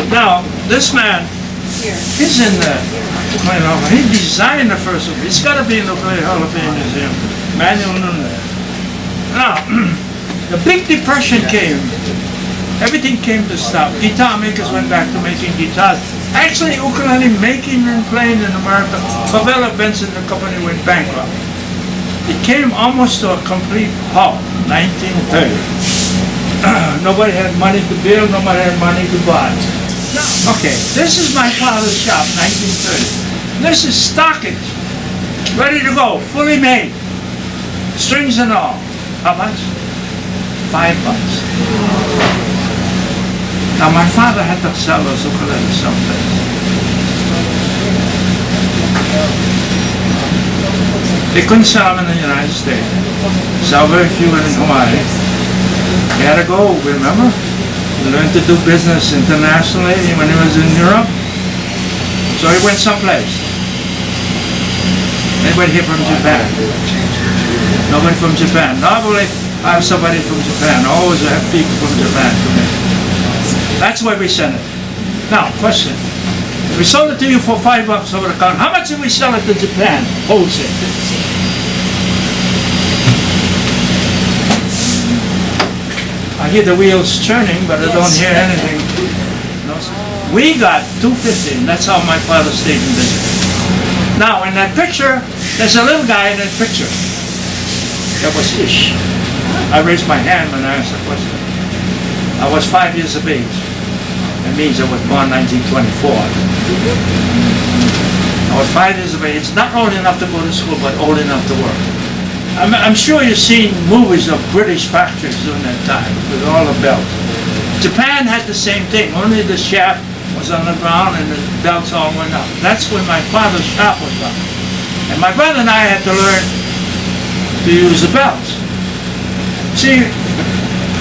Now, this man, he's in the, he designed the first one. It's got to be in the Ukulele Hall of Fame Museum. Manuel Nunez. Now, the Big Depression came. Everything came to stop. Guitar makers went back to making guitars. Actually, ukulele making and playing in America, Favela Benson, the company went bankrupt. It came almost to a complete halt, 1930. Nobody had money to build, nobody had money to buy. Okay, this is my father's shop, 1930. This is stockage, ready to go, fully made, strings and all. How much? $5. Now my father had to sell those ukuleles someplace. They couldn't sell them in the United States. Sell very few in Hawaii. He had to go, remember? He learned to do business internationally when he was in Europe. So he went someplace. Anybody here from Japan? Nobody from Japan. Normally I have somebody from Japan. I always have people from Japan come in. That's why we send it. Now, question. We sold it to you for $5 over the counter. How much did we sell it to Japan? Wholesale. I hear the wheels churning, but I don't hear anything. No, we got $2.50, and that's how my father stayed in business. Now, in that picture, there's a little guy in that picture. That was Ish. I raised my hand when I asked the question. I was 5 years of age. That means I was born 1924. I was 5 years of age, not old enough to go to school, but old enough to work. I'm sure you've seen movies of British factories during that time, with all the belts. Japan had the same thing, only the shaft was on the ground and the belts all went up. That's when my father's shop was up. And my brother and I had to learn to use the belts. See,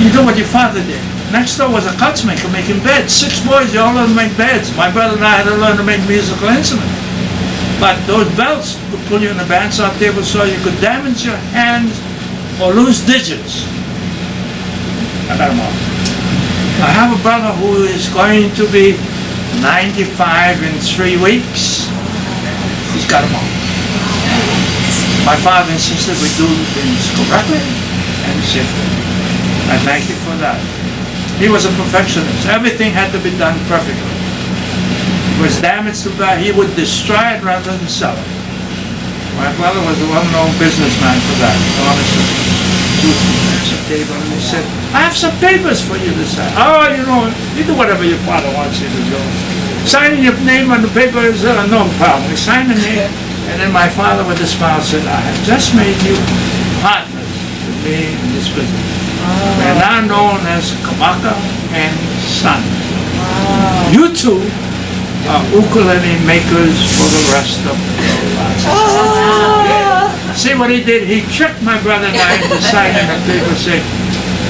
you do what your father did. Next door was a cutsmaker making beds. 6 boys, they all learned to make beds. My brother and I had to learn to make musical instruments. But those belts would put you in the bandsaw table so you could damage your hands or lose digits. I got them all. I have a brother who is going to be 95 in 3 weeks. He's got them all. My father insisted we do things correctly and safely. I thank you for that. He was a perfectionist. Everything had to be done perfectly. It was damaged to buy. He would destroy it rather than sell it. My father was a well-known businessman for that. Honestly. There's a table and he said, I have some papers for you to sign. Oh, you do whatever your father wants you to do. Signing your name on the paper is no problem. We signed the name, and then my father with a smile said, I have just made you partners with me in this business. We're now known as Kamaka and Son. You two are ukulele makers for the rest of your lives. See what he did? He tricked my brother and I into signing the paper saying,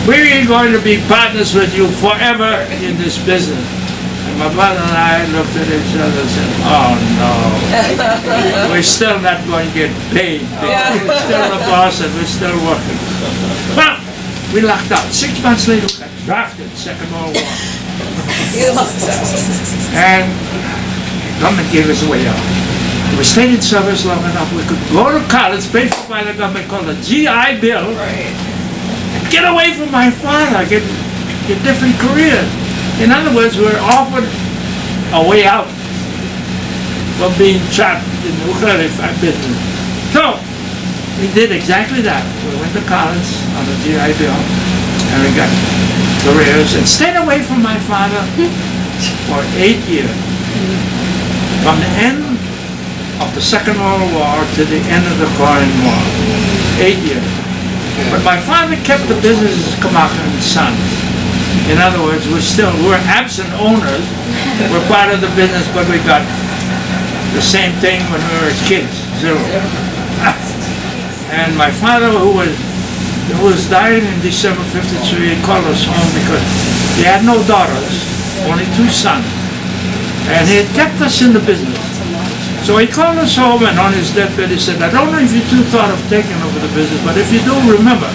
we're going to be partners with you forever in this business. And my brother and I looked at each other and said, oh no, we're still not going to get paid. We're still the boss and we're still working. Well, we locked out. 6 months later, we got drafted, Second World War. And the government gave us a way out. We stayed in service long enough, we could go to college, paid for by the government, called a GI Bill, and get away from my father, get different careers. In other words, we were offered a way out from being trapped in the ukulele business. So, we did exactly that. We went to college on the GI Bill, and we got careers, and stayed away from my father for 8 years. From the end of the Second World War to the end of the Korean War. 8 years. But my father kept the business as Kamaka and Sons. In other words, we're absent owners. We're part of the business, but we got the same thing when we were kids, 0. And my father, who was dying in December '53, called us home because he had no daughters, only 2 sons. And he had kept us in the business. So he called us home, and on his deathbed he said, I don't know if you two thought of taking over the business, but if you do, remember,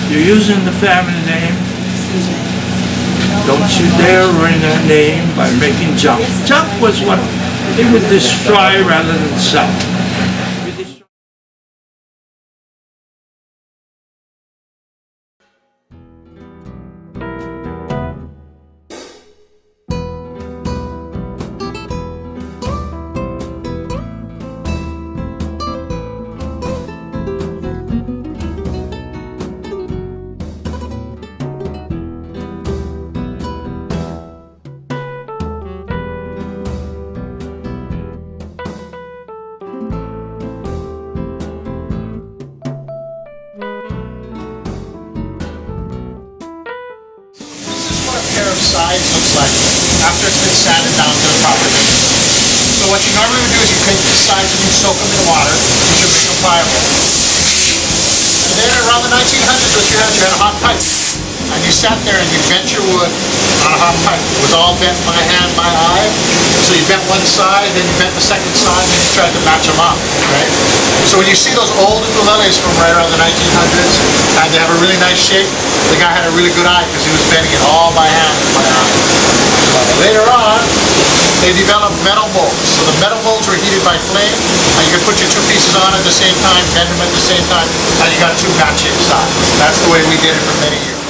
you're using the family name. Don't you dare ruin her name by making junk. Junk was what they would destroy rather than sell. Sides looks like after it's been sanded down to the proper depth. So what you normally would do is you take these sides and you soak them in water to make them pliable. And then around the 1900s, what you had a hot pipe. And you sat there and you bent your wood on a hot pipe. It was all bent by hand, by eye. So you bent one side, then you bent the second side, and then you tried to match them up, right? So when you see those old ukuleles from right around the 1900s, and they have a really nice shape, the guy had a really good eye because he was bending it all by hand and by eye. Later on, they developed metal molds. So the metal molds were heated by flame, and you could put your two pieces on at the same time, bend them at the same time, and you got two matching sides. That's the way we did it for many years.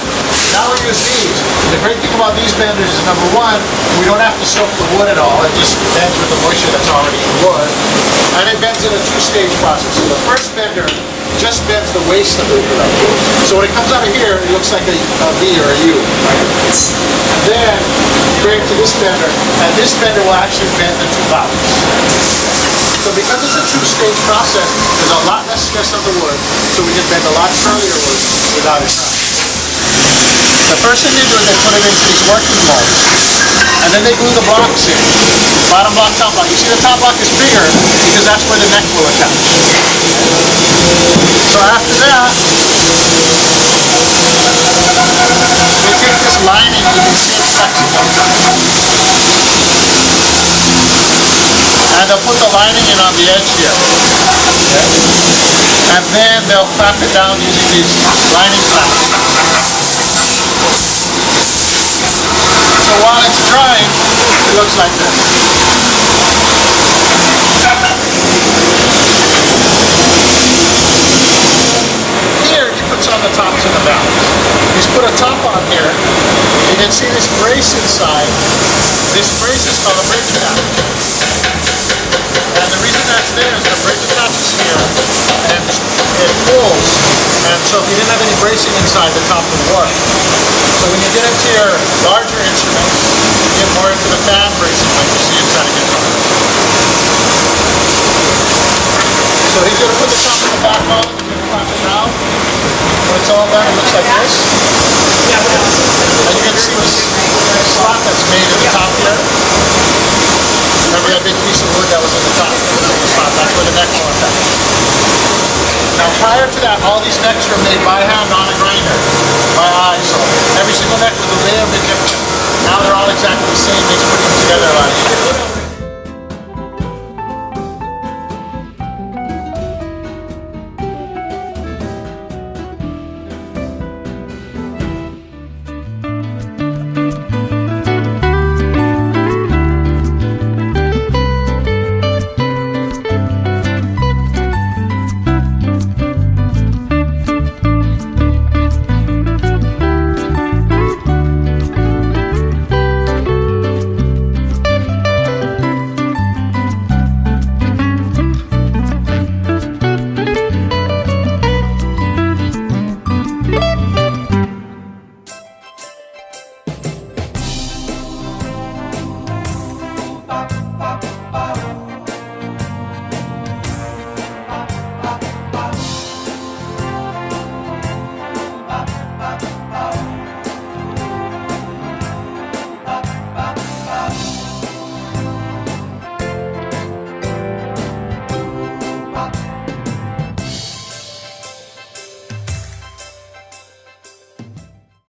Now we use these. The great thing about these benders is, number one, we don't have to soak the wood at all. It just bends with the moisture that's already in the wood. And it bends in a two-stage process. So the first bender just bends the waist of the ukulele. So when it comes out of here, it looks like a V or a U. Right? Then you bring it to this bender, and this bender will actually bend the two vowels. So because it's a two-stage process, there's a lot less stress on the wood, so we can bend a lot curlier wood without it crying. The first thing they do is they put it into these working molds, and then they glue the blocks in. Bottom block, top block. You see the top block is bigger because that's where the neck will attach. So after that, we take this lining with these same plexiglass, and they'll put the lining in on the edge here. And then they'll flap it down using these lining flaps. So while it's drying, it looks like this. Here he puts on the tops and the valves. He's put a top on here. You can see this brace inside. This brace is called a brace attachment. And the reason that's there is the brace attaches here and it pulls. And so if you didn't have any bracing inside, the top would work. So when you get into your larger instruments, you get more into the fan bracing like you see inside a guitar. So he's going to put the top on the back on, he's going to clap it down. When it's all done, it looks like this. And you can see the slot that's made at the top here. Remember that big piece of wood that was in the top? That's where the neck will attach. Now prior to that, all these necks were made by hand on a grinder, by eye. So every single neck was a layer of different. Now they're all exactly the same. They just put them together.